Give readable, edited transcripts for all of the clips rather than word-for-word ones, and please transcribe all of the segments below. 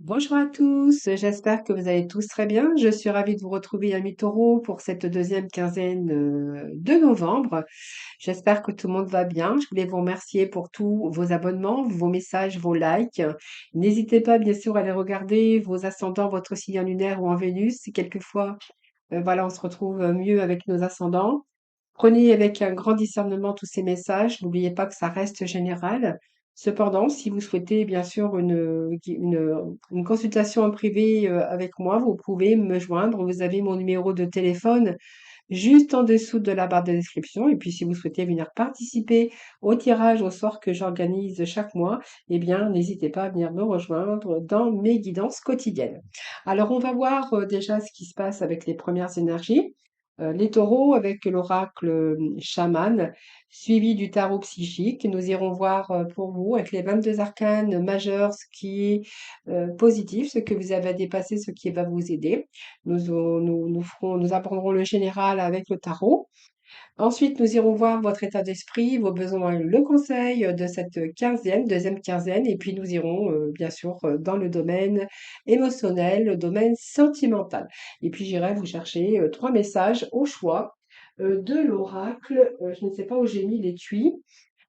Bonjour à tous, j'espère que vous allez tous très bien. Je suis ravie de vous retrouver à mi-taureau pour cette deuxième quinzaine de novembre. J'espère que tout le monde va bien. Je voulais vous remercier pour tous vos abonnements, vos messages, vos likes. N'hésitez pas bien sûr à aller regarder vos ascendants, votre signe en lunaire ou en Vénus. Quelquefois, voilà, on se retrouve mieux avec nos ascendants. Prenez avec un grand discernement tous ces messages. N'oubliez pas que ça reste général. Cependant, si vous souhaitez bien sûr une consultation en privé avec moi, vous pouvez me joindre. Vous avez mon numéro de téléphone juste en dessous de la barre de description. Et puis, si vous souhaitez venir participer au tirage au sort que j'organise chaque mois, eh bien, n'hésitez pas à venir me rejoindre dans mes guidances quotidiennes. Alors, on va voir déjà ce qui se passe avec les premières énergies. Les taureaux avec l'oracle chaman, suivi du tarot psychique. Nous irons voir pour vous avec les 22 arcanes majeurs ce qui est positif, ce que vous avez à dépasser, ce qui va vous aider. Nous apprendrons le général avec le tarot. Ensuite, nous irons voir votre état d'esprit, vos besoins, le conseil de cette deuxième quinzaine, et puis nous irons bien sûr dans le domaine émotionnel, le domaine sentimental. Et puis j'irai vous chercher trois messages au choix de l'oracle. Je ne sais pas où j'ai mis l'étui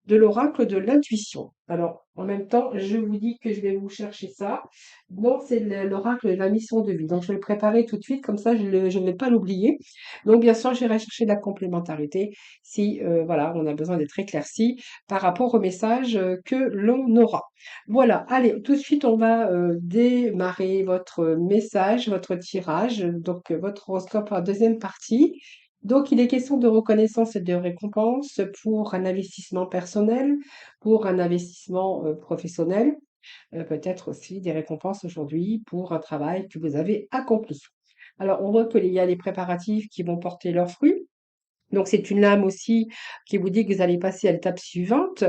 de l'oracle de l'intuition. Alors, en même temps, je vous dis que je vais vous chercher ça. Non, c'est l'oracle de la mission de vie. Donc, je vais le préparer tout de suite, comme ça, je ne vais pas l'oublier. Donc, bien sûr, j'irai chercher de la complémentarité si, voilà, on a besoin d'être éclairci par rapport au message que l'on aura. Voilà, allez, tout de suite, on va démarrer votre message, votre tirage, donc votre horoscope en deuxième partie. Donc, il est question de reconnaissance et de récompense pour un investissement personnel, pour un investissement professionnel, peut-être aussi des récompenses aujourd'hui pour un travail que vous avez accompli. Alors, on voit qu'il y a les préparatifs qui vont porter leurs fruits. Donc, c'est une lame aussi qui vous dit que vous allez passer à l'étape suivante,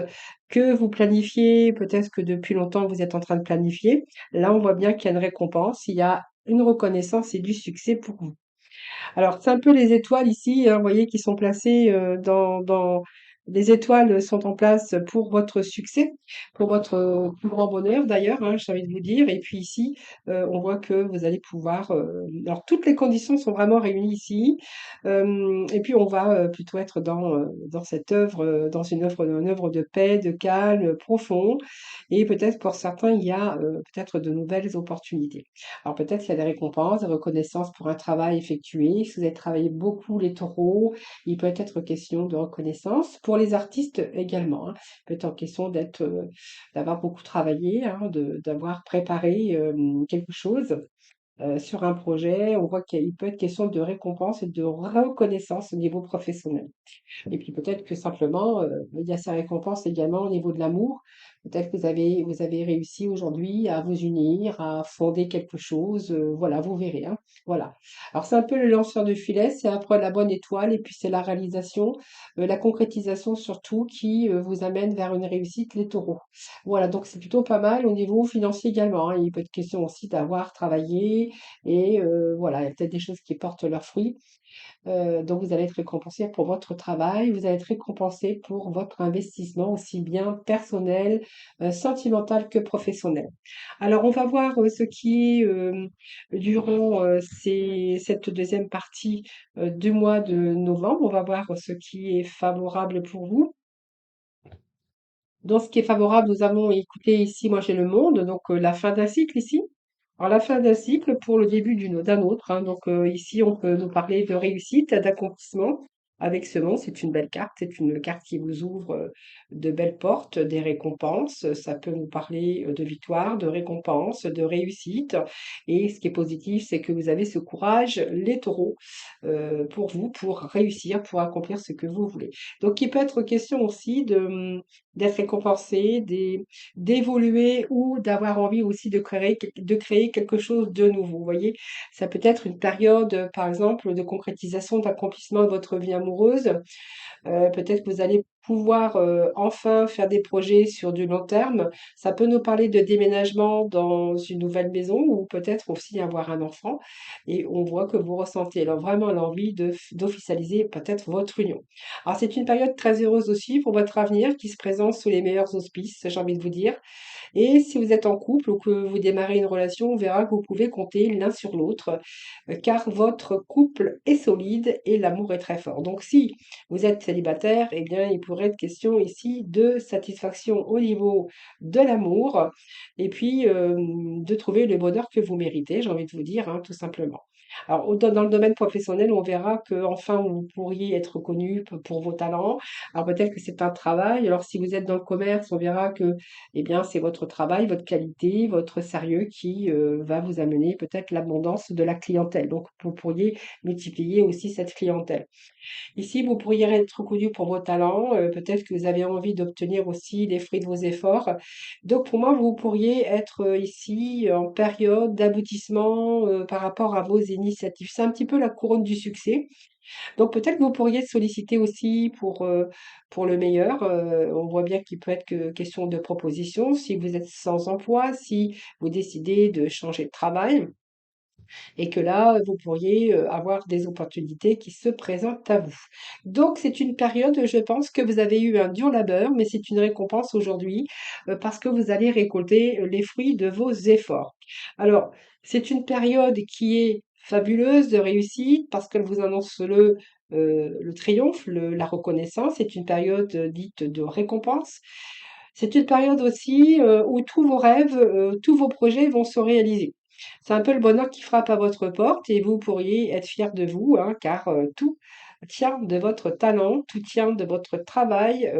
que vous planifiez, peut-être que depuis longtemps vous êtes en train de planifier. Là, on voit bien qu'il y a une récompense, il y a une reconnaissance et du succès pour vous. Alors, c'est un peu les étoiles ici, hein, vous voyez, qui sont placées les étoiles sont en place pour votre succès, pour votre plus grand bonheur d'ailleurs, hein, j'ai envie de vous dire. Et puis ici, on voit que vous allez pouvoir. Alors, toutes les conditions sont vraiment réunies ici. Et puis, on va plutôt être dans cette œuvre, dans une œuvre de paix, de calme profond. Et peut-être pour certains, il y a peut-être de nouvelles opportunités. Alors peut-être qu'il y a des récompenses, des reconnaissances pour un travail effectué. Si vous avez travaillé beaucoup les taureaux, il peut être question de reconnaissance. Pour les artistes également, hein. Il peut être en question d'avoir beaucoup travaillé, hein, d'avoir préparé quelque chose sur un projet. On voit qu'il peut être question de récompense et de reconnaissance au niveau professionnel. Et puis peut-être que simplement, il y a sa récompense également au niveau de l'amour. Peut-être que vous avez réussi aujourd'hui à vous unir, à fonder quelque chose. Voilà, vous verrez, hein. Voilà. Alors c'est un peu le lanceur de filet, c'est après la bonne étoile et puis c'est la réalisation, la concrétisation surtout qui vous amène vers une réussite, les taureaux. Voilà, donc c'est plutôt pas mal au niveau financier également, hein. Il peut être question aussi d'avoir travaillé et voilà, il y a peut-être des choses qui portent leurs fruits. Donc vous allez être récompensé pour votre travail, vous allez être récompensé pour votre investissement, aussi bien personnel, sentimental que professionnel. Alors on va voir ce qui est durant cette deuxième partie du mois de novembre. On va voir ce qui est favorable pour vous. Dans ce qui est favorable, nous avons écouté ici, moi j'ai le monde, donc la fin d'un cycle ici. Alors la fin d'un cycle pour le début d'un autre, hein. Donc ici, on peut nous parler de réussite, d'accomplissement. Avec ce monde, c'est une belle carte, c'est une carte qui vous ouvre de belles portes, des récompenses. Ça peut nous parler de victoire, de récompense, de réussite. Et ce qui est positif, c'est que vous avez ce courage, les taureaux, pour vous, pour réussir, pour accomplir ce que vous voulez. Donc il peut être question aussi d'être récompensé, d'évoluer ou d'avoir envie aussi de créer quelque chose de nouveau. Vous voyez, ça peut être une période, par exemple, de concrétisation, d'accomplissement de votre vie amoureuse. Peut-être que vous allez pouvoir enfin faire des projets sur du long terme. Ça peut nous parler de déménagement dans une nouvelle maison ou peut-être aussi avoir un enfant. Et on voit que vous ressentez alors vraiment l'envie d'officialiser peut-être votre union. Alors c'est une période très heureuse aussi pour votre avenir qui se présente sous les meilleurs auspices, j'ai envie de vous dire. Et si vous êtes en couple ou que vous démarrez une relation, on verra que vous pouvez compter l'un sur l'autre, car votre couple est solide et l'amour est très fort. Donc si vous êtes célibataire, eh bien il pourrait être question ici de satisfaction au niveau de l'amour et puis de trouver le bonheur que vous méritez, j'ai envie de vous dire, hein, tout simplement. Alors, dans le domaine professionnel, on verra que enfin vous pourriez être reconnu pour vos talents. Alors peut-être que c'est un travail. Alors si vous êtes dans le commerce, on verra que eh bien c'est votre travail, votre qualité, votre sérieux qui va vous amener peut-être l'abondance de la clientèle. Donc vous pourriez multiplier aussi cette clientèle. Ici, vous pourriez être reconnu pour vos talents, peut-être que vous avez envie d'obtenir aussi les fruits de vos efforts. Donc pour moi, vous pourriez être, ici en période d'aboutissement, par rapport à vos initiatives. C'est un petit peu la couronne du succès. Donc peut-être que vous pourriez solliciter aussi pour le meilleur. On voit bien qu'il peut être que question de proposition. Si vous êtes sans emploi, si vous décidez de changer de travail et que là, vous pourriez avoir des opportunités qui se présentent à vous. Donc, c'est une période, je pense que vous avez eu un dur labeur, mais c'est une récompense aujourd'hui parce que vous allez récolter les fruits de vos efforts. Alors, c'est une période qui est fabuleuse de réussite parce qu'elle vous annonce le triomphe, la reconnaissance. C'est une période dite de récompense. C'est une période aussi où tous vos rêves, tous vos projets vont se réaliser. C'est un peu le bonheur qui frappe à votre porte et vous pourriez être fier de vous, hein, car tout tient de votre talent, tout tient de votre travail,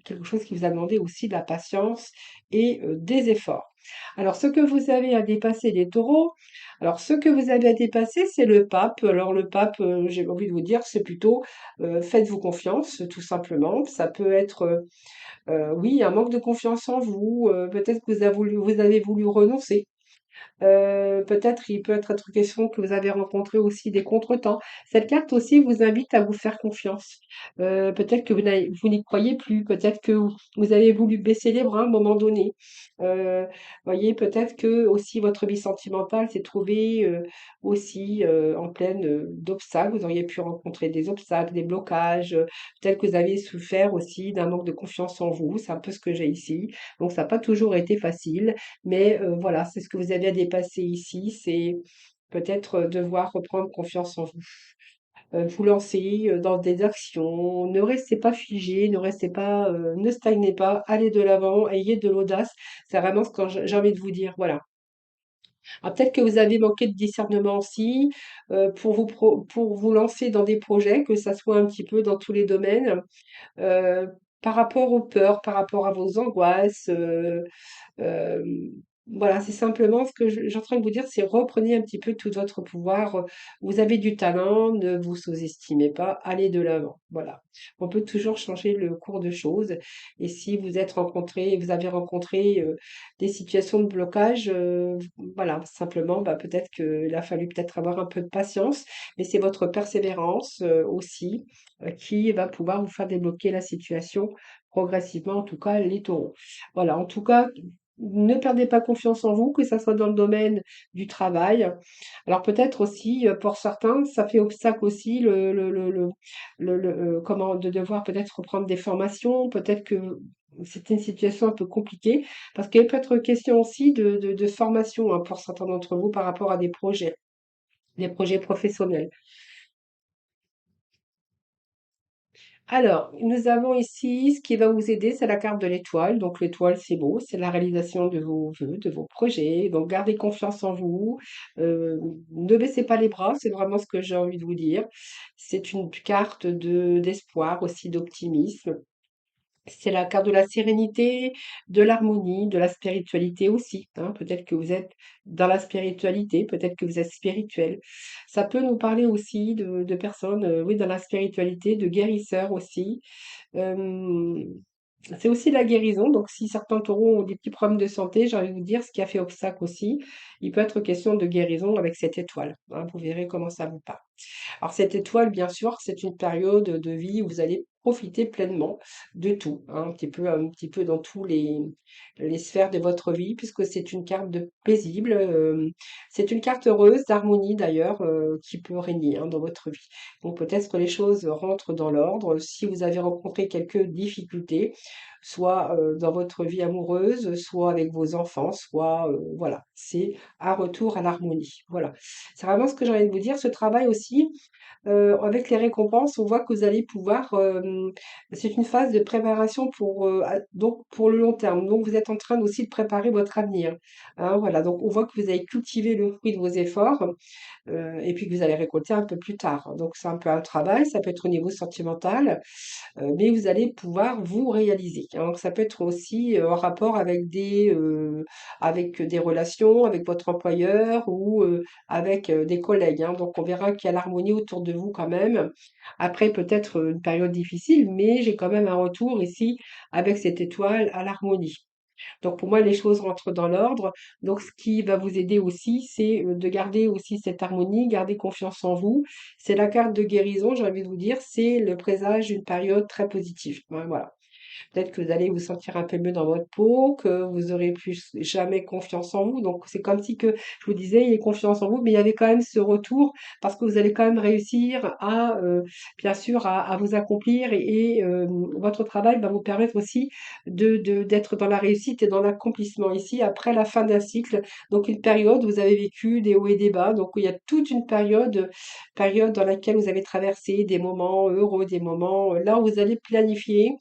quelque chose qui vous a demandé aussi de la patience et des efforts. Alors, ce que vous avez à dépasser, les taureaux, alors ce que vous avez à dépasser, c'est le pape. Alors, le pape, j'ai envie de vous dire, c'est plutôt faites-vous confiance, tout simplement. Ça peut être oui, un manque de confiance en vous, peut-être que vous avez voulu renoncer. Peut-être il peut être question que vous avez rencontré aussi des contretemps. Cette carte aussi vous invite à vous faire confiance. Peut-être que vous n'y croyez plus, peut-être que vous avez voulu baisser les bras à un moment donné. Voyez, peut-être que aussi votre vie sentimentale s'est trouvée aussi en pleine d'obstacles. Vous auriez pu rencontrer des obstacles, des blocages. Peut-être que vous avez souffert aussi d'un manque de confiance en vous. C'est un peu ce que j'ai ici. Donc ça n'a pas toujours été facile. Mais voilà, c'est ce que vous avez à dépasser ici, c'est peut-être devoir reprendre confiance en vous. Vous lancer dans des actions, ne restez pas figé, ne restez pas, ne stagnez pas, allez de l'avant, ayez de l'audace. C'est vraiment ce que j'ai envie de vous dire, voilà. Alors peut-être que vous avez manqué de discernement aussi pour vous lancer dans des projets, que ça soit un petit peu dans tous les domaines, euh, par rapport aux peurs, par rapport à vos angoisses. Euh, voilà, c'est simplement ce que j'ai en train de vous dire, c'est reprenez un petit peu tout votre pouvoir. Vous avez du talent, ne vous sous-estimez pas, allez de l'avant. Voilà. On peut toujours changer le cours de choses. Et si vous avez rencontré des situations de blocage, voilà, simplement, bah, peut-être qu'il a fallu peut-être avoir un peu de patience, mais c'est votre persévérance aussi qui va pouvoir vous faire débloquer la situation progressivement, en tout cas les taureaux. Voilà, en tout cas, ne perdez pas confiance en vous, que ça soit dans le domaine du travail. Alors peut-être aussi, pour certains, ça fait obstacle aussi comment de devoir peut-être reprendre des formations. Peut-être que c'est une situation un peu compliquée parce qu'il peut être question aussi de formation hein, pour certains d'entre vous par rapport à des projets professionnels. Alors, nous avons ici ce qui va vous aider, c'est la carte de l'étoile. Donc, l'étoile, c'est beau, c'est la réalisation de vos vœux, de vos projets. Donc, gardez confiance en vous. Euh, ne baissez pas les bras, c'est vraiment ce que j'ai envie de vous dire. C'est une carte d'espoir, aussi d'optimisme. C'est la carte de la sérénité, de l'harmonie, de la spiritualité aussi, hein. Peut-être que vous êtes dans la spiritualité, peut-être que vous êtes spirituel. Ça peut nous parler aussi de personnes, oui, dans la spiritualité, de guérisseurs aussi. Euh, c'est aussi la guérison. Donc, si certains taureaux ont des petits problèmes de santé, j'ai envie de vous dire, ce qui a fait obstacle aussi, il peut être question de guérison avec cette étoile, hein. Vous verrez comment ça vous parle. Alors cette étoile, bien sûr, c'est une période de vie où vous allez profiter pleinement de tout, hein, un petit peu dans tous les sphères de votre vie, puisque c'est une carte de paisible, c'est une carte heureuse, d'harmonie d'ailleurs, qui peut régner, hein, dans votre vie. Donc peut-être que les choses rentrent dans l'ordre. Si vous avez rencontré quelques difficultés, soit dans votre vie amoureuse, soit avec vos enfants, soit voilà, c'est un retour à l'harmonie. Voilà, c'est vraiment ce que j'ai envie de vous dire. Ce travail aussi, avec les récompenses, on voit que vous allez pouvoir, c'est une phase de préparation pour, donc pour le long terme. Donc vous êtes en train aussi de préparer votre avenir, hein, voilà. Donc on voit que vous avez cultivé le fruit de vos efforts, et puis que vous allez récolter un peu plus tard. Donc c'est un peu un travail, ça peut être au niveau sentimental, mais vous allez pouvoir vous réaliser. Alors ça peut être aussi, en rapport avec des relations, avec votre employeur ou, avec, des collègues, hein. Donc on verra qu'il y a l'harmonie autour de vous quand même. Après peut-être, une période difficile, mais j'ai quand même un retour ici avec cette étoile à l'harmonie. Donc pour moi, les choses rentrent dans l'ordre. Donc ce qui va vous aider aussi, c'est de garder aussi cette harmonie, garder confiance en vous. C'est la carte de guérison, j'ai envie de vous dire, c'est le présage d'une période très positive. Ouais, voilà. Peut-être que vous allez vous sentir un peu mieux dans votre peau, que vous aurez plus jamais confiance en vous. Donc c'est comme si que je vous disais, il y a confiance en vous, mais il y avait quand même ce retour parce que vous allez quand même réussir à, bien sûr, à vous accomplir et votre travail va vous permettre aussi d'être dans la réussite et dans l'accomplissement ici après la fin d'un cycle. Donc une période où vous avez vécu des hauts et des bas. Donc il y a toute une période dans laquelle vous avez traversé des moments heureux, des moments là où vous allez planifier,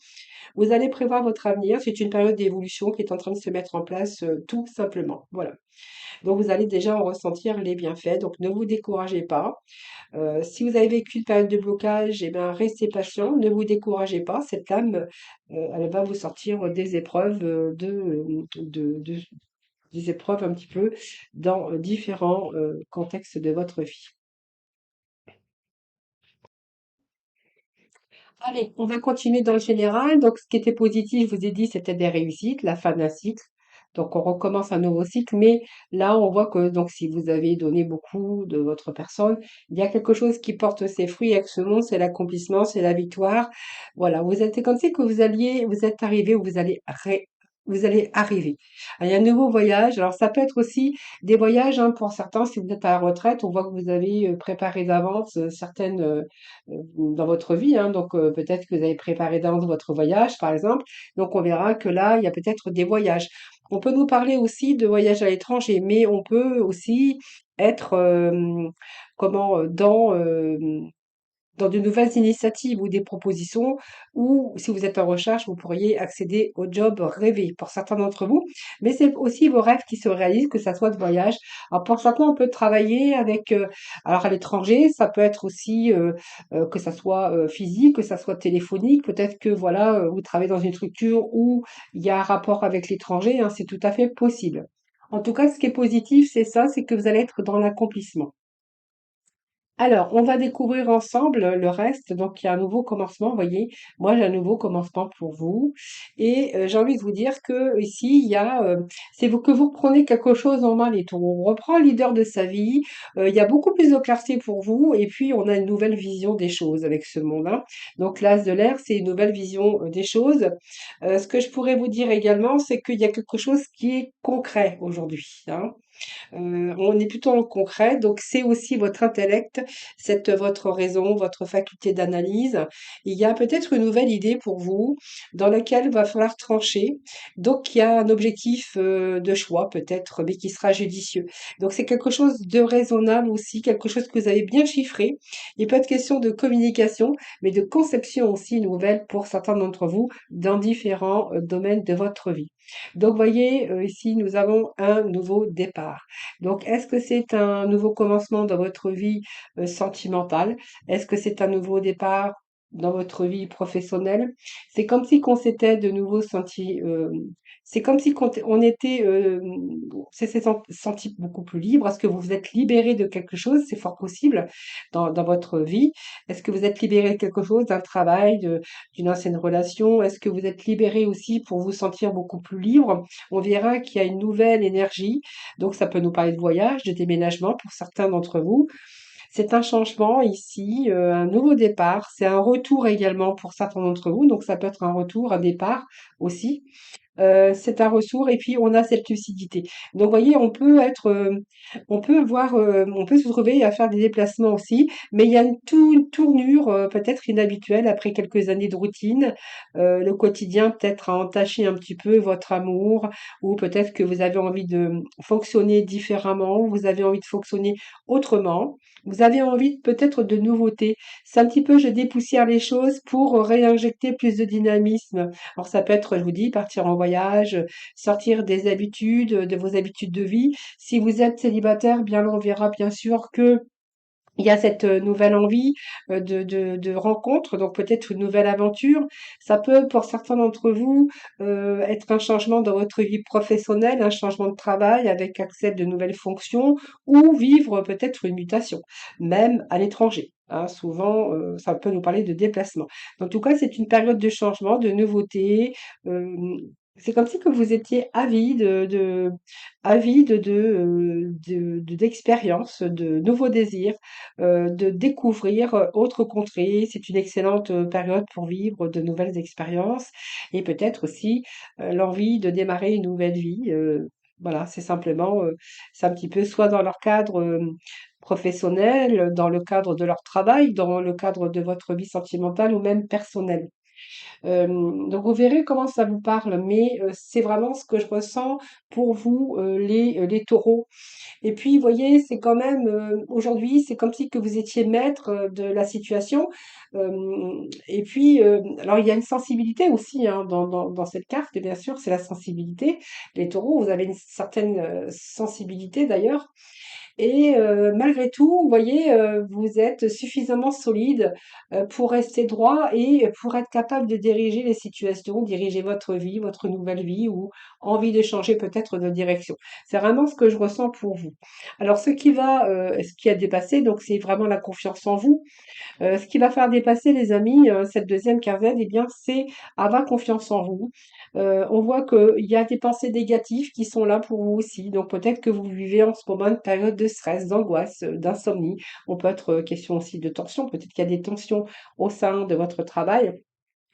vous allez prévoir votre avenir. C'est une période d'évolution qui est en train de se mettre en place, tout simplement. Voilà. Donc vous allez déjà en ressentir les bienfaits. Donc ne vous découragez pas. Si vous avez vécu une période de blocage, eh ben, restez patient. Ne vous découragez pas. Cette âme, elle va vous sortir des épreuves, des épreuves un petit peu dans différents contextes de votre vie. Allez, on va continuer dans le général. Donc, ce qui était positif, je vous ai dit, c'était des réussites, la fin d'un cycle. Donc, on recommence un nouveau cycle. Mais là, on voit que donc, si vous avez donné beaucoup de votre personne, il y a quelque chose qui porte ses fruits avec ce monde, c'est l'accomplissement, c'est la victoire. Voilà, vous êtes c'est comme si que vous êtes arrivé où vous allez arriver. Il y a un nouveau voyage. Alors, ça peut être aussi des voyages, hein, pour certains, si vous êtes à la retraite, on voit que vous avez préparé d'avance certaines dans votre vie, hein. Donc peut-être que vous avez préparé d'avance votre voyage, par exemple. Donc on verra que là, il y a peut-être des voyages. On peut nous parler aussi de voyages à l'étranger, mais on peut aussi être comment dans de nouvelles initiatives ou des propositions, ou si vous êtes en recherche, vous pourriez accéder au job rêvé pour certains d'entre vous. Mais c'est aussi vos rêves qui se réalisent, que ça soit de voyage. Alors pour certains, on peut travailler avec, alors à l'étranger, ça peut être aussi que ça soit physique, que ça soit téléphonique. Peut-être que voilà, vous travaillez dans une structure où il y a un rapport avec l'étranger, hein, c'est tout à fait possible. En tout cas, ce qui est positif, c'est ça, c'est que vous allez être dans l'accomplissement. Alors, on va découvrir ensemble le reste. Donc, il y a un nouveau commencement, vous voyez. Moi, j'ai un nouveau commencement pour vous. Et j'ai envie de vous dire que ici, il y a, c'est que vous prenez quelque chose en main, les taureaux. On reprend le leader de sa vie. Il y a beaucoup plus de clarté pour vous. Et puis, on a une nouvelle vision des choses avec ce monde, hein. Donc, l'as de l'air, c'est une nouvelle vision des choses. Ce que je pourrais vous dire également, c'est qu'il y a quelque chose qui est concret aujourd'hui, hein. On est plutôt dans le concret, donc c'est aussi votre intellect, votre raison, votre faculté d'analyse. Il y a peut-être une nouvelle idée pour vous dans laquelle il va falloir trancher. Donc il y a un objectif de choix peut-être, mais qui sera judicieux. Donc c'est quelque chose de raisonnable aussi, quelque chose que vous avez bien chiffré. Il peut être question de communication, mais de conception aussi nouvelle pour certains d'entre vous dans différents domaines de votre vie. Donc, voyez, ici, nous avons un nouveau départ. Donc, est-ce que c'est un nouveau commencement dans votre vie sentimentale? Est-ce que c'est un nouveau départ dans votre vie professionnelle? C'est comme si qu'on s'était de nouveau senti, c'est comme si on était, s'est senti beaucoup plus libre. Est-ce que vous vous êtes libéré de quelque chose? C'est fort possible dans votre vie. Est-ce que vous êtes libéré de quelque chose, d'un travail, d'une ancienne relation? Est-ce que vous êtes libéré aussi pour vous sentir beaucoup plus libre? On verra qu'il y a une nouvelle énergie. Donc, ça peut nous parler de voyage, de déménagement pour certains d'entre vous. C'est un changement ici, un nouveau départ. C'est un retour également pour certains d'entre vous, donc ça peut être un retour, un départ aussi. C'est un ressort et puis on a cette lucidité. Donc vous voyez, on peut avoir, on peut se retrouver à faire des déplacements aussi, mais il y a une tournure, peut-être inhabituelle après quelques années de routine. Le quotidien peut-être a entaché un petit peu votre amour ou peut-être que vous avez envie de fonctionner différemment, vous avez envie de fonctionner autrement, vous avez envie peut-être de nouveautés. C'est un petit peu je dépoussière les choses pour réinjecter plus de dynamisme. Alors ça peut être, je vous dis, partir en voyage, sortir des habitudes, de vos habitudes de vie. Si vous êtes célibataire, bien là, on verra bien sûr que il y a cette nouvelle envie de rencontre, donc peut-être une nouvelle aventure. Ça peut, pour certains d'entre vous, être un changement dans votre vie professionnelle, un changement de travail avec accès de nouvelles fonctions ou vivre peut-être une mutation, même à l'étranger. Hein, souvent, ça peut nous parler de déplacement. En tout cas, c'est une période de changement, de nouveauté. euh, c'est comme si que vous étiez avide d'expériences, de nouveaux désirs, de découvrir autres contrées. C'est une excellente période pour vivre de nouvelles expériences et peut-être aussi l'envie de démarrer une nouvelle vie. Voilà, c'est simplement, c'est un petit peu soit dans leur cadre professionnel, dans le cadre de leur travail, dans le cadre de votre vie sentimentale ou même personnelle. Donc vous verrez comment ça vous parle, mais c'est vraiment ce que je ressens pour vous, les taureaux. Et puis, vous voyez, c'est quand même, aujourd'hui, c'est comme si que vous étiez maître de la situation. Et puis, alors il y a une sensibilité aussi hein, dans cette carte, et bien sûr, c'est la sensibilité. Les taureaux, vous avez une certaine sensibilité d'ailleurs. Et malgré tout, vous voyez, vous êtes suffisamment solide pour rester droit et pour être capable de diriger les situations, diriger votre vie, votre nouvelle vie ou envie de changer peut-être de direction. C'est vraiment ce que je ressens pour vous. Alors ce qui a dépassé, donc c'est vraiment la confiance en vous. Ce qui va faire dépasser les amis, cette deuxième quinzaine, eh bien, c'est avoir confiance en vous. On voit qu'il y a des pensées négatives qui sont là pour vous aussi. Donc peut-être que vous vivez en ce moment une période de stress, d'angoisse, d'insomnie. On peut être question aussi de tension. Peut-être qu'il y a des tensions au sein de votre travail.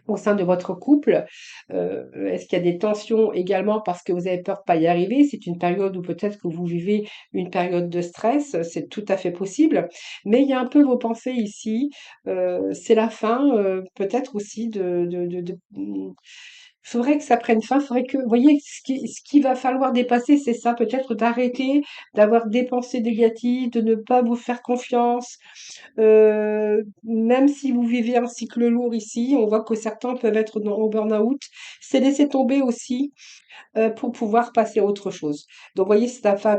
Au sein de votre couple, est-ce qu'il y a des tensions également parce que vous avez peur de pas y arriver? C'est une période où peut-être que vous vivez une période de stress, c'est tout à fait possible. Mais il y a un peu vos pensées ici, c'est la fin, peut-être aussi faudrait que ça prenne fin, faudrait que vous voyez, ce qui va falloir dépasser, c'est ça, peut-être d'arrêter d'avoir des pensées négatives, de ne pas vous faire confiance, même si vous vivez un cycle lourd ici, on voit que certains peuvent être au burn-out. C'est laisser tomber aussi pour pouvoir passer à autre chose. Donc, vous voyez,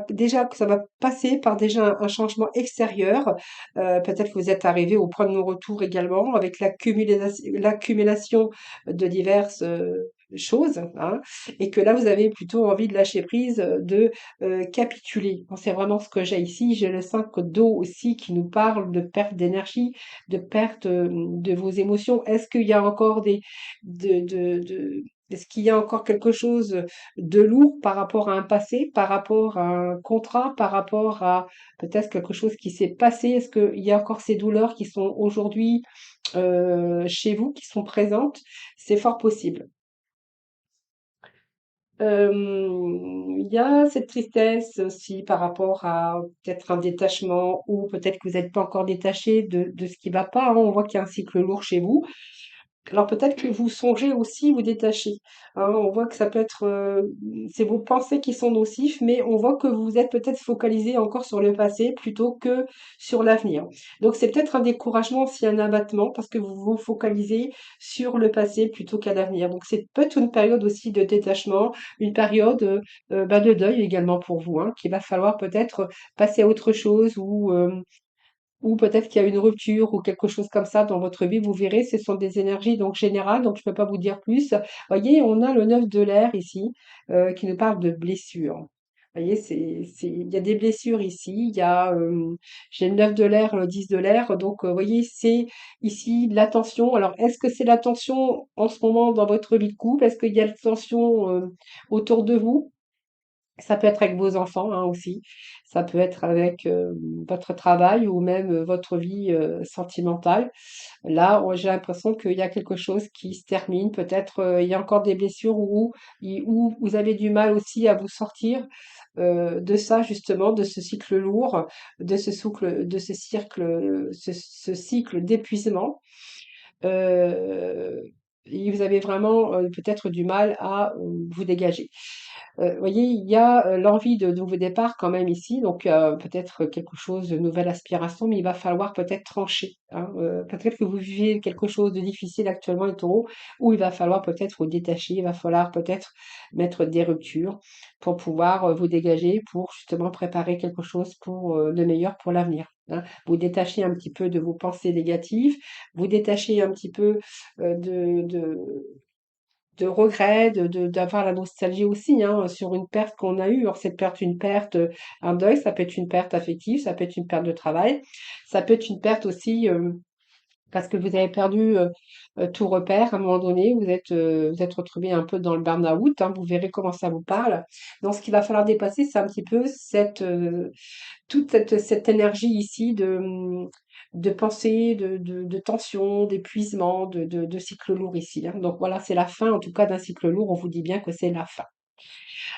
déjà que ça va passer par déjà un changement extérieur. Peut-être que vous êtes arrivé au point de non-retour également avec l'accumulation de diverses choses, hein, et que là, vous avez plutôt envie de lâcher prise, de capituler. Bon, c'est vraiment ce que j'ai ici. J'ai le 5 d'eau aussi qui nous parle de perte d'énergie, de perte de vos émotions. Est-ce qu'il y a encore est-ce qu'il y a encore quelque chose de lourd par rapport à un passé, par rapport à un contrat, par rapport à peut-être quelque chose qui s'est passé? Est-ce qu'il y a encore ces douleurs qui sont aujourd'hui chez vous, qui sont présentes? C'est fort possible. Il y a cette tristesse aussi par rapport à peut-être un détachement ou peut-être que vous n'êtes pas encore détaché de ce qui va pas, hein. On voit qu'il y a un cycle lourd chez vous. Alors peut-être que vous songez aussi vous détacher, hein. On voit que ça peut être, c'est vos pensées qui sont nocifs, mais on voit que vous êtes peut-être focalisé encore sur le passé plutôt que sur l'avenir. Donc c'est peut-être un découragement, aussi un abattement, parce que vous vous focalisez sur le passé plutôt qu'à l'avenir. Donc c'est peut-être une période aussi de détachement, une période bah, de deuil également pour vous, hein, qu'il va falloir peut-être passer à autre chose ou peut-être qu'il y a une rupture ou quelque chose comme ça dans votre vie, vous verrez, ce sont des énergies donc générales, donc je ne peux pas vous dire plus. Voyez, on a le 9 de l'air ici, qui nous parle de blessures. Voyez, il y a des blessures ici, j'ai le 9 de l'air, le 10 de l'air, donc voyez, c'est ici la tension. Alors, est-ce que c'est la tension en ce moment dans votre vie de couple? Est-ce qu'il y a la tension autour de vous? Ça peut être avec vos enfants, hein, aussi. Ça peut être avec votre travail ou même votre vie sentimentale. Là, j'ai l'impression qu'il y a quelque chose qui se termine. Peut-être il y a encore des blessures où vous avez du mal aussi à vous sortir de ça justement, de ce cycle lourd, ce cycle d'épuisement. Euh, et vous avez vraiment peut-être du mal à vous dégager. Voyez, il y a l'envie de nouveau départ quand même ici, donc peut-être quelque chose de nouvelle aspiration, mais il va falloir peut-être trancher, hein. Peut-être que vous vivez quelque chose de difficile actuellement, les taureaux, où il va falloir peut-être vous détacher, il va falloir peut-être mettre des ruptures pour pouvoir vous dégager, pour justement préparer quelque chose pour de meilleur pour l'avenir, hein. Vous détacher un petit peu de vos pensées négatives, vous détacher un petit peu de regrets, d'avoir la nostalgie aussi, hein, sur une perte qu'on a eue. Alors, cette perte, une perte, un deuil, ça peut être une perte affective, ça peut être une perte de travail, ça peut être une perte aussi parce que vous avez perdu tout repère à un moment donné, vous êtes retrouvé un peu dans le burn-out, hein, vous verrez comment ça vous parle. Donc, ce qu'il va falloir dépasser, c'est un petit peu cette énergie ici de pensée, de tension, d'épuisement, de cycle lourd ici, hein. Donc voilà, c'est la fin, en tout cas, d'un cycle lourd. On vous dit bien que c'est la fin.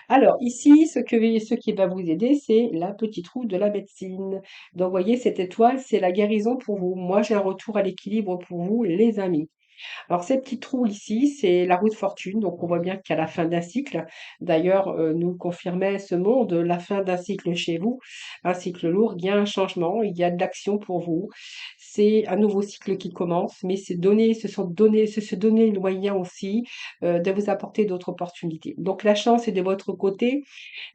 Alors ici, ce qui va vous aider, c'est la petite roue de la médecine. Donc, vous voyez, cette étoile, c'est la guérison pour vous. Moi, j'ai un retour à l'équilibre pour vous, les amis. Alors, ces petits trous ici, c'est la roue de fortune. Donc, on voit bien qu'à la fin d'un cycle, d'ailleurs, nous confirmait ce monde, la fin d'un cycle chez vous, un cycle lourd, il y a un changement, il y a de l'action pour vous. C'est un nouveau cycle qui commence, mais c'est se donner le moyen aussi de vous apporter d'autres opportunités. Donc, la chance est de votre côté.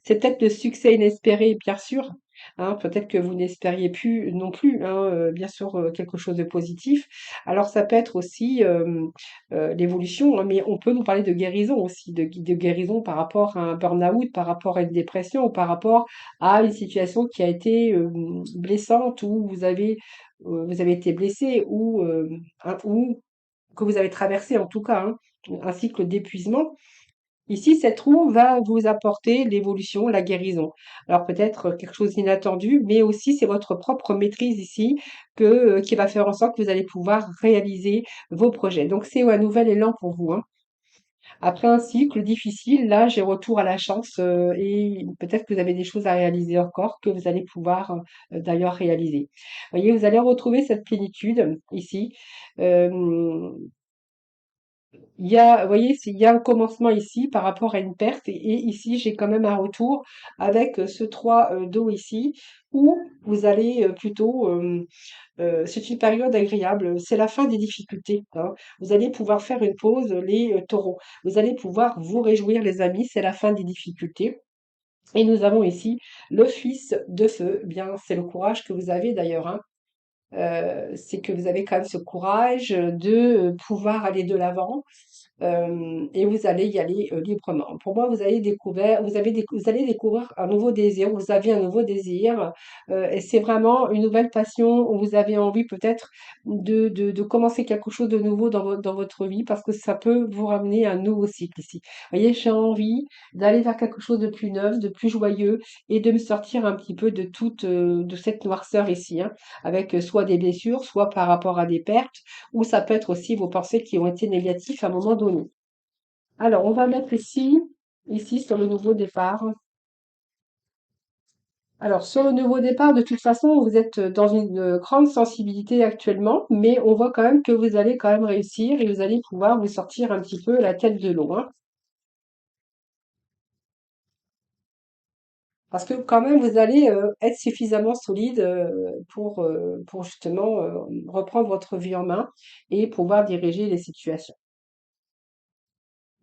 C'est peut-être le succès inespéré, bien sûr, hein, peut-être que vous n'espériez plus non plus, hein, bien sûr, quelque chose de positif. Alors ça peut être aussi, l'évolution, hein, mais on peut nous parler de guérison aussi, de guérison par rapport à un burn-out, par rapport à une dépression ou par rapport à une situation qui a été, blessante où vous avez été blessé ou que vous avez traversé en tout cas, hein, un cycle d'épuisement. Ici, cette roue va vous apporter l'évolution, la guérison. Alors peut-être quelque chose d'inattendu, mais aussi c'est votre propre maîtrise ici qui va faire en sorte que vous allez pouvoir réaliser vos projets. Donc c'est un nouvel élan pour vous, hein. Après un cycle difficile, là, j'ai retour à la chance et peut-être que vous avez des choses à réaliser encore que vous allez pouvoir d'ailleurs réaliser. Vous voyez, vous allez retrouver cette plénitude ici. Euh, vous voyez, il y a un commencement ici par rapport à une perte et ici j'ai quand même un retour avec ce 3 d'eau ici où vous allez c'est une période agréable, c'est la fin des difficultés, hein. Vous allez pouvoir faire une pause, les taureaux. Vous allez pouvoir vous réjouir, les amis, c'est la fin des difficultés. Et nous avons ici le fils de feu. Eh bien, c'est le courage que vous avez d'ailleurs, hein. C'est que vous avez quand même ce courage de pouvoir aller de l'avant et vous allez y aller librement. Pour moi, vous allez découvrir un nouveau désir, vous avez un nouveau désir et c'est vraiment une nouvelle passion où vous avez envie peut-être de commencer quelque chose de nouveau dans votre vie parce que ça peut vous ramener à un nouveau cycle ici. Vous voyez, j'ai envie d'aller vers quelque chose de plus neuf, de plus joyeux et de me sortir un petit peu de cette noirceur ici, hein, avec soit des blessures, soit par rapport à des pertes, ou ça peut être aussi vos pensées qui ont été négatives à un moment donné. Alors, on va mettre ici sur le nouveau départ. Alors, sur le nouveau départ, de toute façon, vous êtes dans une grande sensibilité actuellement, mais on voit quand même que vous allez quand même réussir et vous allez pouvoir vous sortir un petit peu la tête de l'eau, hein. Parce que quand même, vous allez être suffisamment solide pour justement reprendre votre vie en main et pouvoir diriger les situations.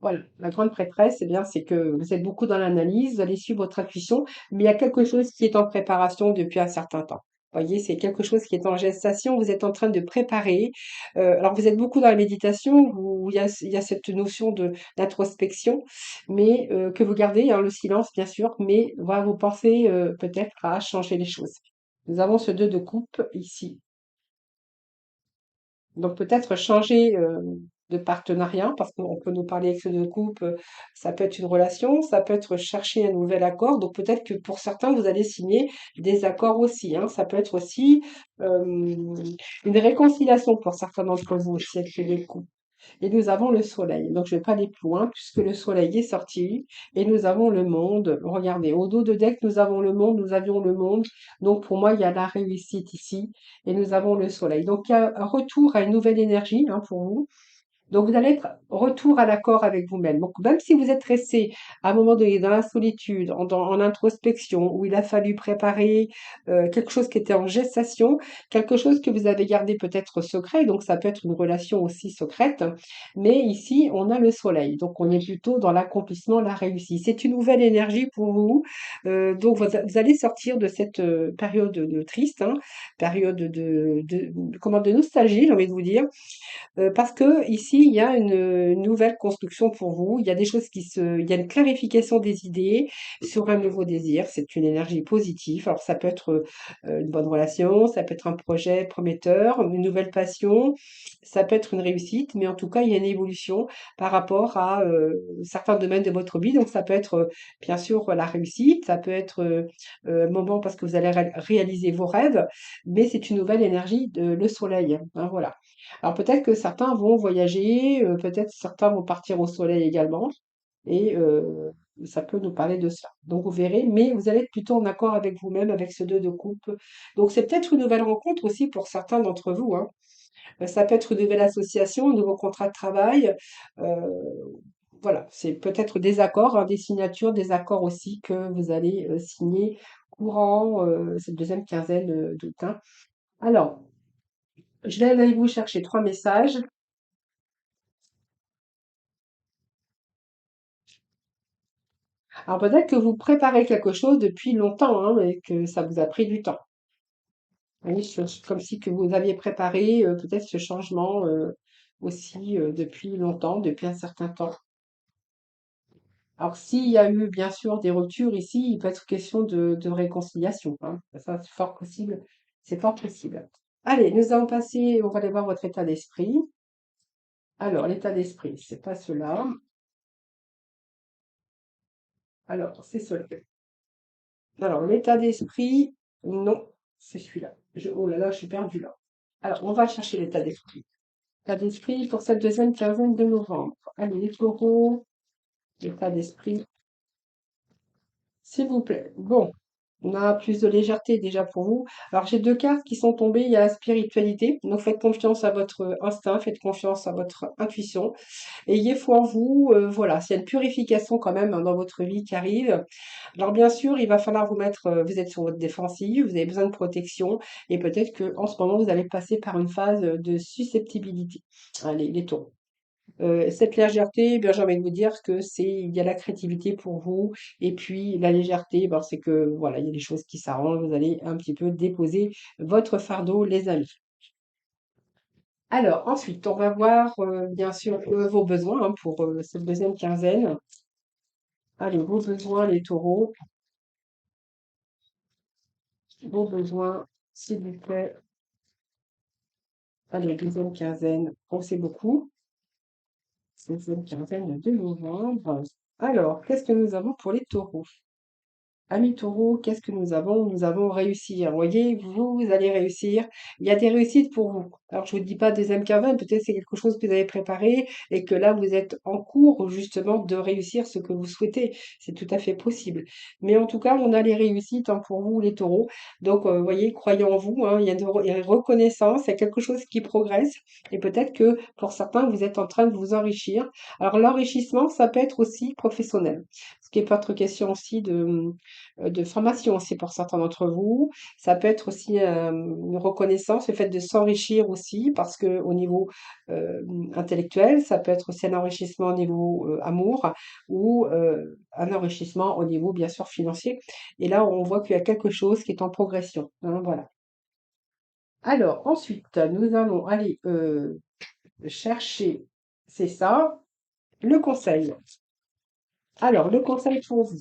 Voilà, la grande prêtresse, eh bien, c'est que vous êtes beaucoup dans l'analyse, vous allez suivre votre intuition, mais il y a quelque chose qui est en préparation depuis un certain temps. Vous voyez, c'est quelque chose qui est en gestation, vous êtes en train de préparer. Alors, vous êtes beaucoup dans la méditation, où il y a cette notion d'introspection, mais que vous gardez, hein, le silence, bien sûr, mais voilà, vous pensez peut-être à changer les choses. Nous avons ce 2 de coupe ici. Donc, peut-être changer. de partenariat, parce qu'on peut nous parler avec ce de couple, ça peut être une relation, ça peut être chercher un nouvel accord. Donc peut-être que pour certains, vous allez signer des accords aussi, hein. Ça peut être aussi une réconciliation pour certains d'entre vous aussi avec les couples. Et nous avons le soleil. Donc, je ne vais pas aller plus loin puisque le soleil est sorti et nous avons le monde. Regardez, au dos de deck, nous avons le monde, nous avions le monde. Donc, pour moi, il y a la réussite ici et nous avons le soleil. Donc, il y a un retour à une nouvelle énergie, hein, pour vous. Donc, vous allez être retour à l'accord avec vous-même. Donc, même si vous êtes resté à un moment donné dans la solitude, en introspection, où il a fallu préparer quelque chose qui était en gestation, quelque chose que vous avez gardé peut-être secret, donc ça peut être une relation aussi secrète, mais ici, on a le soleil. Donc, on est plutôt dans l'accomplissement, la réussite. C'est une nouvelle énergie pour vous. Donc, vous allez sortir de cette période de triste, hein, période comment, de nostalgie, j'ai envie de vous dire. Parce que ici, il y a une nouvelle construction pour vous. Il y a des choses il y a une clarification des idées sur un nouveau désir. C'est une énergie positive. Alors, ça peut être une bonne relation, ça peut être un projet prometteur, une nouvelle passion, ça peut être une réussite, mais en tout cas, il y a une évolution par rapport à certains domaines de votre vie. Donc, ça peut être bien sûr la réussite, ça peut être un moment parce que vous allez réaliser vos rêves, mais c'est une nouvelle énergie de le soleil, hein, voilà. Alors peut-être que certains vont voyager, peut-être certains vont partir au soleil également, et ça peut nous parler de ça. Donc vous verrez, mais vous allez être plutôt en accord avec vous-même, avec ce 2 de coupe. Donc c'est peut-être une nouvelle rencontre aussi pour certains d'entre vous, hein. Ça peut être une nouvelle association, un nouveau contrat de travail. Voilà, c'est peut-être des accords, hein, des signatures, des accords aussi que vous allez signer courant cette deuxième quinzaine d'août, hein. Alors, je vais aller vous chercher 3 messages. Alors peut-être que vous préparez quelque chose depuis longtemps, hein, et que ça vous a pris du temps. Oui, comme si que vous aviez préparé peut-être ce changement aussi depuis longtemps, depuis un certain temps. Alors s'il y a eu bien sûr des ruptures ici, il peut être question de réconciliation, hein. Ça, c'est fort possible. C'est fort possible. Allez, nous allons passer, on va aller voir votre état d'esprit. Alors, l'état d'esprit, c'est pas cela. Alors, c'est cela. Alors, l'état d'esprit, non, c'est celui-là. Oh là là, je suis perdue là. Alors, on va chercher l'état d'esprit. L'état d'esprit pour cette deuxième quinzaine de novembre. Allez, les taureaux, l'état d'esprit, s'il vous plaît. Bon, on a plus de légèreté déjà pour vous. Alors, j'ai 2 cartes qui sont tombées. Il y a la spiritualité. Donc, faites confiance à votre instinct, faites confiance à votre intuition. Ayez foi en vous. Voilà, s'il y a une purification quand même, hein, dans votre vie qui arrive. Alors bien sûr, il va falloir vous mettre, vous êtes sur votre défensive, vous avez besoin de protection et peut-être que en ce moment vous allez passer par une phase de susceptibilité. Allez, les taureaux. Cette légèreté, eh bien j'ai envie de vous dire que il y a la créativité pour vous et puis la légèreté, ben, c'est que voilà, il y a des choses qui s'arrangent, vous allez un petit peu déposer votre fardeau, les amis. Alors ensuite, on va voir bien sûr vos besoins, hein, pour cette deuxième quinzaine. Allez, vos besoins, les taureaux, vos besoins, s'il vous plaît. Allez, deuxième quinzaine. Oh, c'est beaucoup. Deuxième quinzaine de novembre. Alors, qu'est-ce que nous avons pour les taureaux? Amis taureaux, qu'est-ce que nous avons? Nous avons réussir. Vous voyez, vous allez réussir. Il y a des réussites pour vous. Alors, je vous dis pas deuxième quinzaine, peut-être c'est quelque chose que vous avez préparé et que là, vous êtes en cours justement de réussir ce que vous souhaitez. C'est tout à fait possible. Mais en tout cas, on a les réussites, hein, pour vous, les taureaux. Donc, vous voyez, croyez en vous, hein, il y a une reconnaissance, il y a quelque chose qui progresse. Et peut-être que pour certains, vous êtes en train de vous enrichir. Alors, l'enrichissement, ça peut être aussi professionnel. Ce qui est pas votre question aussi de formation aussi pour certains d'entre vous. Ça peut être aussi une reconnaissance, le fait de s'enrichir aussi, parce que au niveau euh, intellectuel, ça peut être aussi un enrichissement au niveau amour ou un enrichissement au niveau, bien sûr, financier. Et là, on voit qu'il y a quelque chose qui est en progression, hein, voilà. Alors, ensuite, nous allons aller chercher, c'est ça, le conseil. Alors, le conseil pour vous.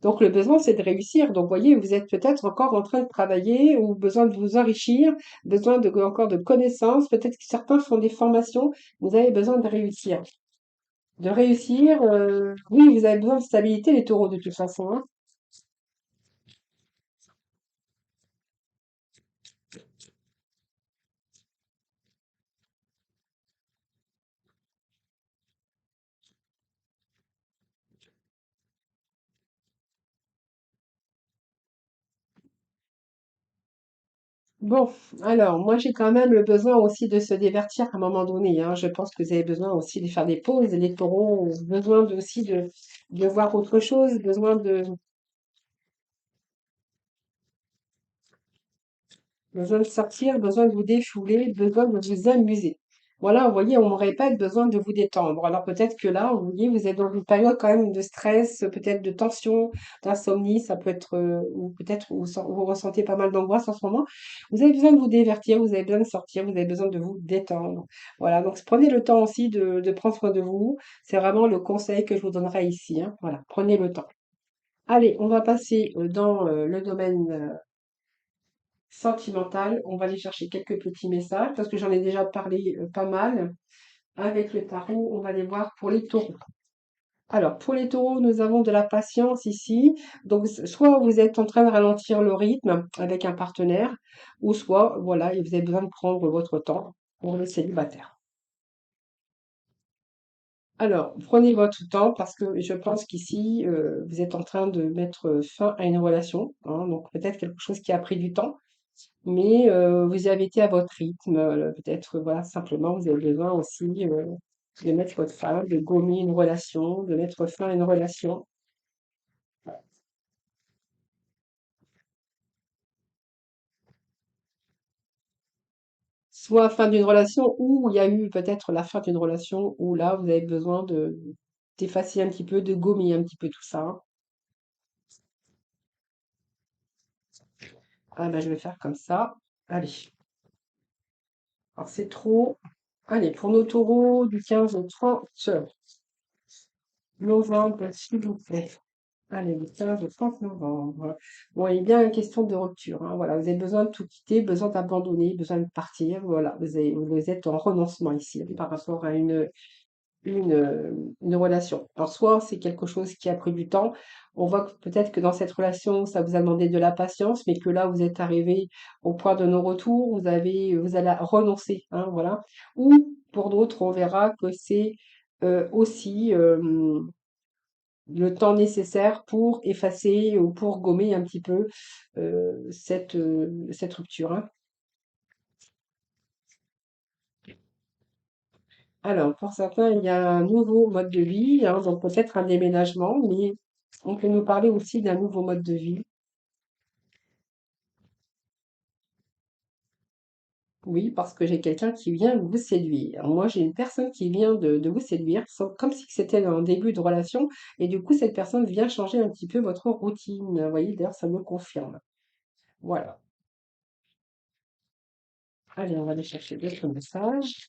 Donc le besoin, c'est de réussir. Donc, vous voyez, vous êtes peut-être encore en train de travailler ou besoin de vous enrichir, besoin de, encore de connaissances. Peut-être que certains font des formations. Vous avez besoin de réussir. De réussir, oui, vous avez besoin de stabilité, les taureaux, de toute façon, hein. Bon, alors, moi, j'ai quand même le besoin aussi de se divertir à un moment donné, hein. Je pense que vous avez besoin aussi de faire des pauses. Les taureaux ont besoin aussi de voir autre chose, besoin de sortir, besoin de vous défouler, besoin de vous amuser. Voilà, vous voyez, on me répète, besoin de vous détendre. Alors peut-être que là, vous voyez, vous êtes dans une période quand même de stress, peut-être de tension, d'insomnie, ça peut être, ou peut-être vous ressentez pas mal d'angoisse en ce moment. Vous avez besoin de vous divertir, vous avez besoin de sortir, vous avez besoin de vous détendre. Voilà, donc prenez le temps aussi de prendre soin de vous. C'est vraiment le conseil que je vous donnerai ici, hein. Voilà, prenez le temps. Allez, on va passer dans le domaine sentimentale. On va aller chercher quelques petits messages parce que j'en ai déjà parlé pas mal avec le tarot. On va les voir pour les taureaux. Alors, pour les taureaux, nous avons de la patience ici. Donc, soit vous êtes en train de ralentir le rythme avec un partenaire, ou soit, voilà, vous avez besoin de prendre votre temps pour les célibataires. Alors, prenez votre temps parce que je pense qu'ici, vous êtes en train de mettre fin à une relation, hein, donc peut-être quelque chose qui a pris du temps. Mais vous y avez été à votre rythme, peut-être, voilà, simplement, vous avez besoin aussi, de mettre votre fin, de gommer une relation, de mettre fin à une relation. Soit fin d'une relation ou il y a eu peut-être la fin d'une relation où là, vous avez besoin de d'effacer un petit peu, de gommer un petit peu tout ça, hein. Ah ben, je vais faire comme ça. Allez, alors c'est trop. Allez, pour nos taureaux du 15 au 30 novembre, s'il vous plaît. Allez, le 15 au 30 novembre. Bon, il est bien une question de rupture, hein. Voilà, vous avez besoin de tout quitter, besoin d'abandonner, besoin de partir. Voilà, vous êtes en renoncement ici par rapport à une relation. Alors, soit c'est quelque chose qui a pris du temps. On voit que peut-être que dans cette relation, ça vous a demandé de la patience, mais que là, vous êtes arrivé au point de non-retour. Vous allez renoncer, hein, voilà. Ou pour d'autres, on verra que c'est aussi le temps nécessaire pour effacer ou pour gommer un petit peu cette rupture, hein. Alors, pour certains, il y a un nouveau mode de vie, hein, donc peut-être un déménagement, mais on peut nous parler aussi d'un nouveau mode de vie. Oui, parce que j'ai quelqu'un qui vient vous séduire. Moi, j'ai une personne qui vient de vous séduire, comme si c'était un début de relation, et du coup, cette personne vient changer un petit peu votre routine. Vous voyez, d'ailleurs, ça me confirme. Voilà. Allez, on va aller chercher d'autres messages.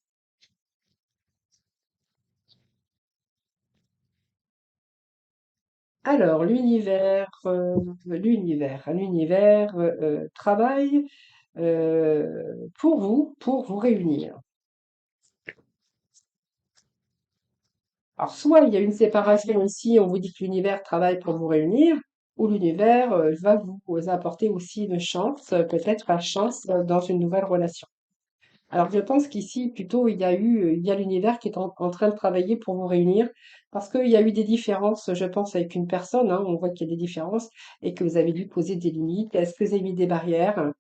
Alors, l'univers travaille pour vous réunir. Alors, soit il y a une séparation ici, on vous dit que l'univers travaille pour vous réunir, ou l'univers va vous apporter aussi une chance, peut-être la chance dans une nouvelle relation. Alors, je pense qu'ici, plutôt, il y a l'univers qui est en train de travailler pour vous réunir, parce qu'il y a eu des différences, je pense, avec une personne, hein, on voit qu'il y a des différences, et que vous avez dû poser des limites. Est-ce que vous avez mis des barrières?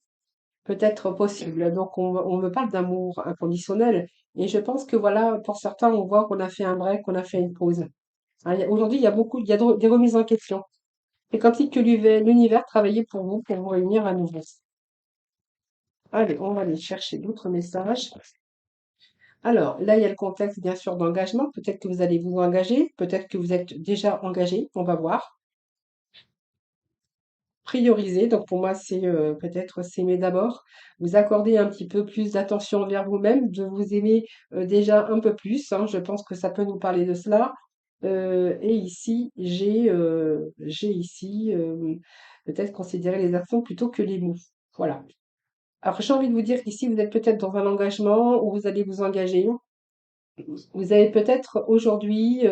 Peut-être possible. Donc, on me parle d'amour inconditionnel, et je pense que voilà, pour certains, on voit qu'on a fait un break, qu'on a fait une pause. Hein, aujourd'hui, il y a des remises en question. C'est comme si que l'univers travaillait pour vous réunir à nouveau. Allez, on va aller chercher d'autres messages. Alors, là, il y a le contexte, bien sûr, d'engagement. Peut-être que vous allez vous engager, peut-être que vous êtes déjà engagé, on va voir. Prioriser, donc pour moi, c'est peut-être s'aimer d'abord, vous accorder un petit peu plus d'attention envers vous-même, de vous aimer déjà un peu plus, hein. Je pense que ça peut nous parler de cela. Et ici, j'ai ici peut-être considérer les actions plutôt que les mots. Voilà. Alors, j'ai envie de vous dire qu'ici, vous êtes peut-être dans un engagement où vous allez vous engager. Vous allez peut-être aujourd'hui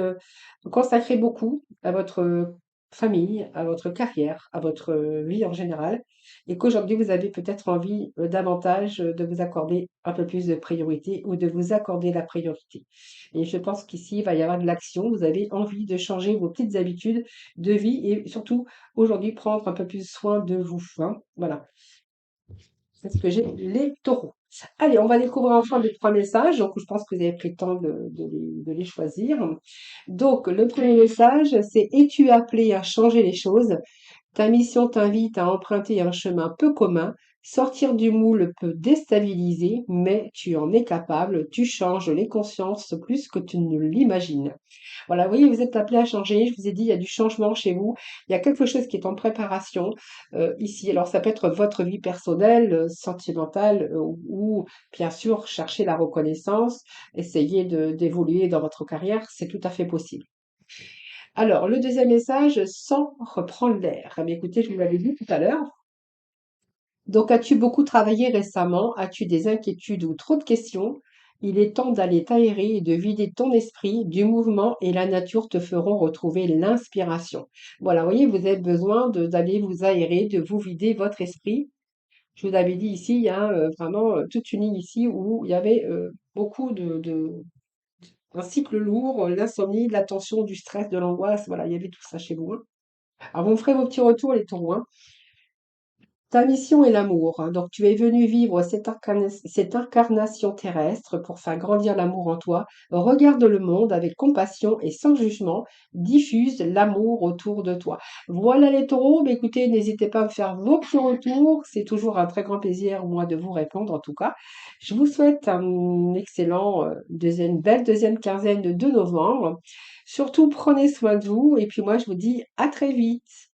vous consacrer beaucoup à votre famille, à votre carrière, à votre vie en général, et qu'aujourd'hui vous avez peut-être envie davantage de vous accorder un peu plus de priorité ou de vous accorder la priorité. Et je pense qu'ici il va y avoir de l'action. Vous avez envie de changer vos petites habitudes de vie et surtout aujourd'hui prendre un peu plus soin de vous, hein. Voilà. C'est ce que j'ai les taureaux. Allez, on va découvrir enfin les trois messages. Donc, je pense que vous avez pris le temps de les choisir. Donc, le premier message, c'est: es-tu appelé à changer les choses? Ta mission t'invite à emprunter un chemin peu commun. Sortir du moule peut déstabiliser, mais tu en es capable. Tu changes les consciences plus que tu ne l'imagines. Voilà, vous voyez, vous êtes appelé à changer. Je vous ai dit, il y a du changement chez vous. Il y a quelque chose qui est en préparation ici. Alors, ça peut être votre vie personnelle, sentimentale, ou bien sûr, chercher la reconnaissance, essayer d'évoluer dans votre carrière. C'est tout à fait possible. Alors, le deuxième message, sans reprendre l'air. Eh bien, écoutez, je vous l'avais dit tout à l'heure. Donc, as-tu beaucoup travaillé récemment? As-tu des inquiétudes ou trop de questions? Il est temps d'aller t'aérer et de vider ton esprit du mouvement et la nature te feront retrouver l'inspiration. Voilà, vous voyez, vous avez besoin d'aller vous aérer, de vous vider votre esprit. Je vous avais dit ici, il y a vraiment toute une ligne ici où il y avait beaucoup un cycle lourd, l'insomnie, de la tension, du stress, de l'angoisse. Voilà, il y avait tout ça chez vous, hein. Alors, vous me ferez vos petits retours, les taureaux, hein. Ta mission est l'amour, hein. Donc, tu es venu vivre cette incarnation terrestre pour faire grandir l'amour en toi. Regarde le monde avec compassion et sans jugement. Diffuse l'amour autour de toi. Voilà les taureaux. Mais écoutez, n'hésitez pas à me faire vos petits retours. C'est toujours un très grand plaisir, moi, de vous répondre, en tout cas. Je vous souhaite un excellent belle deuxième quinzaine de novembre. Surtout, prenez soin de vous. Et puis, moi, je vous dis à très vite.